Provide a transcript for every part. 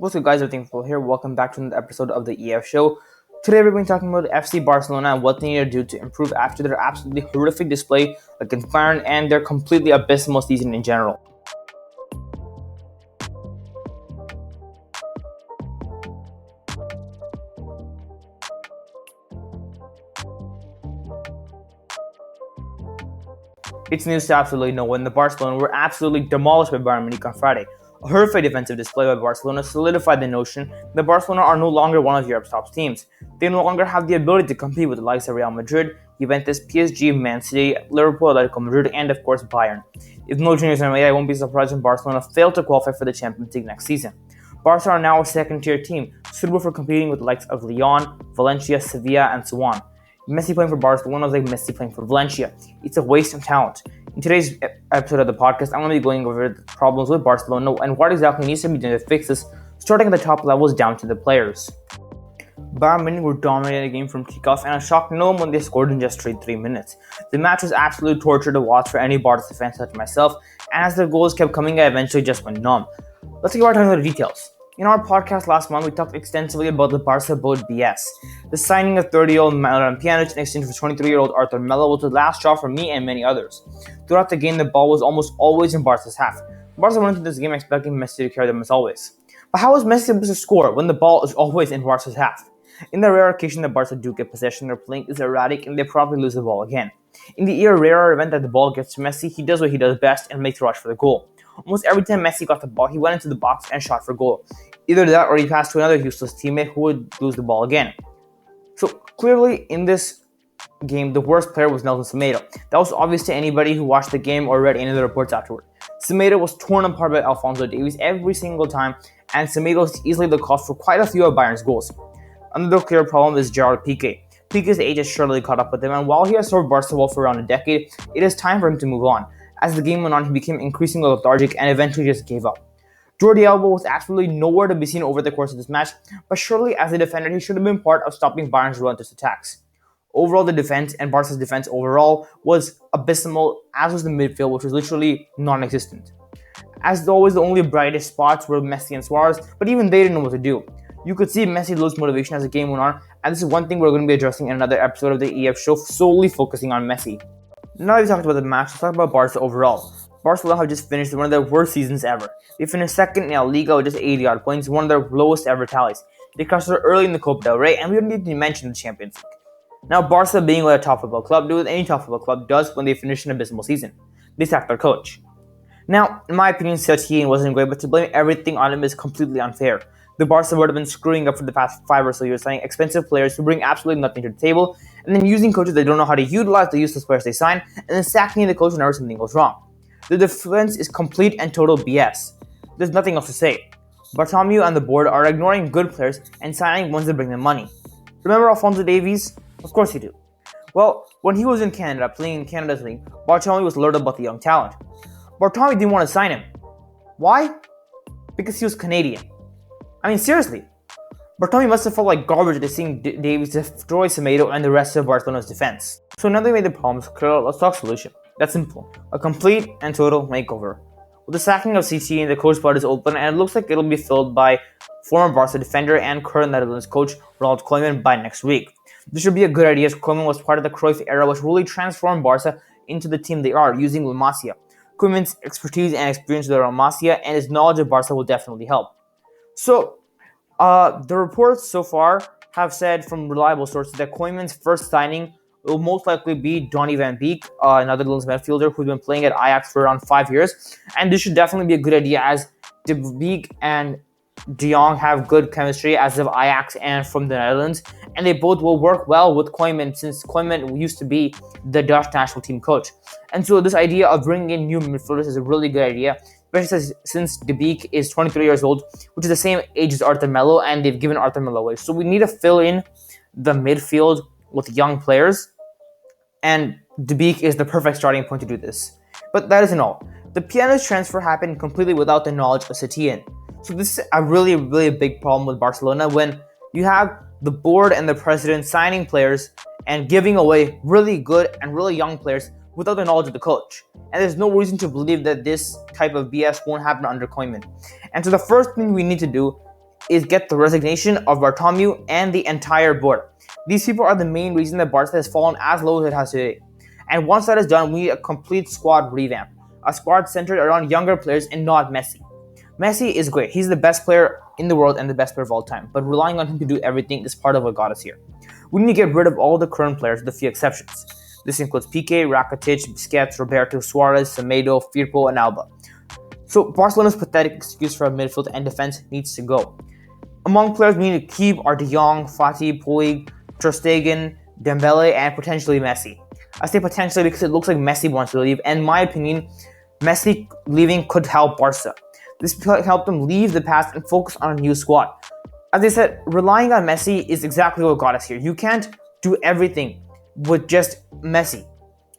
What's up, guys? Everything Full here. Welcome back to another episode of the EF Show. Today, we're going to be talking about FC Barcelona and what they need to do to improve after their absolutely horrific display against Bayern and their completely abysmal season in general. It's news to absolutely no one. The Barcelona were absolutely demolished by Bayern Munich on Friday. A horrific defensive display by Barcelona solidified the notion that Barcelona are no longer one of Europe's top teams. They no longer have the ability to compete with the likes of Real Madrid, Juventus, PSG, Man City, Liverpool, Atletico Madrid, and of course Bayern. If no changes are made, I won't be surprised when Barcelona fail to qualify for the Champions League next season. Barca are now a second-tier team, suitable for competing with the likes of Lyon, Valencia, Sevilla, and so on. Messi playing for Barcelona is like Messi playing for Valencia. It's a waste of talent. In today's episode of the podcast, I'm going to be going over the problems with Barcelona and what exactly needs to be done to fix this, starting at the top levels down to the players. Bayern Munich were dominating the game from kickoff, and it shocked no one when they scored in just 3 minutes. The match was absolute torture to watch for any Barca fan such as myself, and as the goals kept coming, I eventually just went numb. Let's get right into the details. In our podcast last month, we talked extensively about the Barca boat BS. The signing of 30-year-old Milan Pjanic in exchange for 23-year-old Arthur Melo was the last straw for me and many others. Throughout the game, the ball was almost always in Barca's half. Barca went into this game expecting Messi to carry them as always. But how is Messi supposed to score when the ball is always in Barca's half? In the rare occasion that Barca do get possession, their playing is erratic and they probably lose the ball again. In the rare event that the ball gets to Messi, he does what he does best and makes a rush for the goal. Almost every time Messi got the ball, he went into the box and shot for goal. Either that or he passed to another useless teammate who would lose the ball again. So clearly in this game, the worst player was Nelson Semedo. That was obvious to anybody who watched the game or read any of the reports afterward. Semedo was torn apart by Alphonso Davies every single time, and Semedo is easily the cause for quite a few of Bayern's goals. Another clear problem is Gerard Piqué. Piqué's age has surely caught up with him, and while he has served Barca well for around a decade, it is time for him to move on. As the game went on, he became increasingly lethargic and eventually just gave up. Jordi Alba was absolutely nowhere to be seen over the course of this match, but surely as a defender, he should have been part of stopping Bayern's relentless attacks. Overall, the defense and Barca's defense overall was abysmal, as was the midfield, which was literally non-existent. As always, the only brightest spots were Messi and Suarez, but even they didn't know what to do. You could see Messi lose motivation as the game went on, and this is one thing we're going to be addressing in another episode of the EF show, solely focusing on Messi. Now that we've talked about the match, let's talk about Barca overall. Barcelona have just finished one of their worst seasons ever. They finished second in La Liga with just 80-odd points, one of their lowest ever tallies. They crashed early in the Copa del Rey, and we don't need to mention the Champions League. Now, Barca, being what a top football club do, what any top football club does when they finish an abysmal season. They sack their coach. Now, in my opinion, Setien wasn't great, but to blame everything on him is completely unfair. The Barca would have been screwing up for the past 5 or so years, signing expensive players who bring absolutely nothing to the table, and then using coaches that don't know how to utilize the useless players they sign, and then sacking the coach whenever something goes wrong. The defense is complete and total BS. There's nothing else to say. Bartomeu and the board are ignoring good players and signing ones that bring them money. Remember Alphonso Davies? Of course you do. Well, when he was in Canada, playing in Canada's league, Bartomeu was lured about the young talent. Bartomeu didn't want to sign him. Why? Because he was Canadian. I mean, seriously. Bartomeu must have felt like garbage to seeing Davies destroy Semedo and the rest of Barcelona's defense. So now they made the problems clear, let's talk solution. That's simple. A complete and total makeover. With the sacking of CT, the coach spot is open, and it looks like it'll be filled by former Barca defender and current Netherlands coach Ronald Koeman by next week. This should be a good idea, as Koeman was part of the Cruyff era, which really transformed Barca into the team they are, using La Masia. Koeman's expertise and experience with La Masia and his knowledge of Barca will definitely help. So, the reports so far have said from reliable sources that Koeman's first signing will most likely be Donny van Beek, another Netherlands midfielder who's been playing at Ajax for around 5 years. And this should definitely be a good idea, as De Beek and De Jong have good chemistry as of Ajax and from the Netherlands. And they both will work well with Koeman, since Koeman used to be the Dutch national team coach. And so this idea of bringing in new midfielders is a really good idea, especially since De Beek is 23 years old, which is the same age as Arthur Melo, and they've given Arthur Melo away. So we need to fill in the midfield with young players, and De Beek is the perfect starting point to do this. But that isn't all. The Pjanic transfer happened completely without the knowledge of Setien. So this is a really, really big problem with Barcelona, when you have the board and the president signing players and giving away really good and really young players without the knowledge of the coach. And there's no reason to believe that this type of BS won't happen under Koeman. And so the first thing we need to do is get the resignation of Bartomeu and the entire board. These people are the main reason that Barca has fallen as low as it has today. And once that is done, we need a complete squad revamp. A squad centered around younger players and not Messi. Messi is great. He's the best player in the world and the best player of all time. But relying on him to do everything is part of what got us here. We need to get rid of all the current players with a few exceptions. This includes Piqué, Rakitic, Busquets, Roberto, Suarez, Semedo, Firpo, and Alba. So Barcelona's pathetic excuse for midfield and defense needs to go. Among players we need to keep are De Jong, Fati, Puig, Ter Stegen, Dembele, and potentially Messi. I say potentially because it looks like Messi wants to leave, and in my opinion, Messi leaving could help Barca. This could help them leave the past and focus on a new squad. As I said, relying on Messi is exactly what got us here. You can't do everything with just Messi.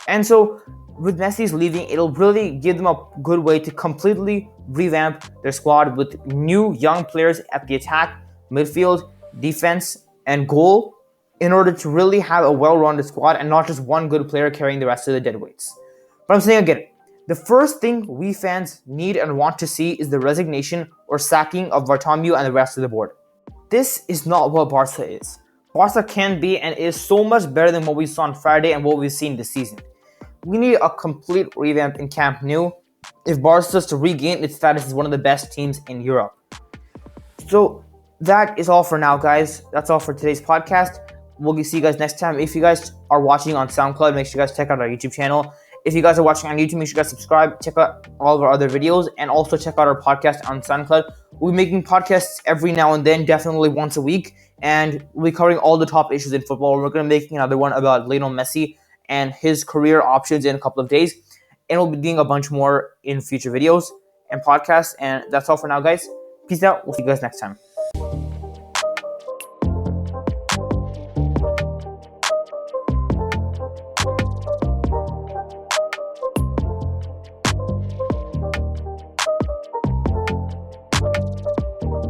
And so, with Messi's leaving, it'll really give them a good way to completely revamp their squad with new young players at the attack, midfield, defense, and goal in order to really have a well-rounded squad and not just one good player carrying the rest of the deadweights. But I'm saying again, the first thing we fans need and want to see is the resignation or sacking of Bartomeu and the rest of the board. This is not what Barca is. Barca can be and is so much better than what we saw on Friday and what we've seen this season. We need a complete revamp in Camp Nou if Barca is to regain its status as one of the best teams in Europe. So that is all for now, guys. That's all for today's podcast. We'll see you guys next time. If you guys are watching on SoundCloud, make sure you guys check out our YouTube channel. If you guys are watching on YouTube, make sure you guys subscribe, check out all of our other videos, and also check out our podcast on SoundCloud. We'll be making podcasts every now and then, definitely once a week, and we'll be covering all the top issues in football. We're going to be making another one about Lionel Messi and his career options in a couple of days, and we'll be doing a bunch more in future videos and podcasts, and that's all for now, guys. Peace out. We'll see you guys next time.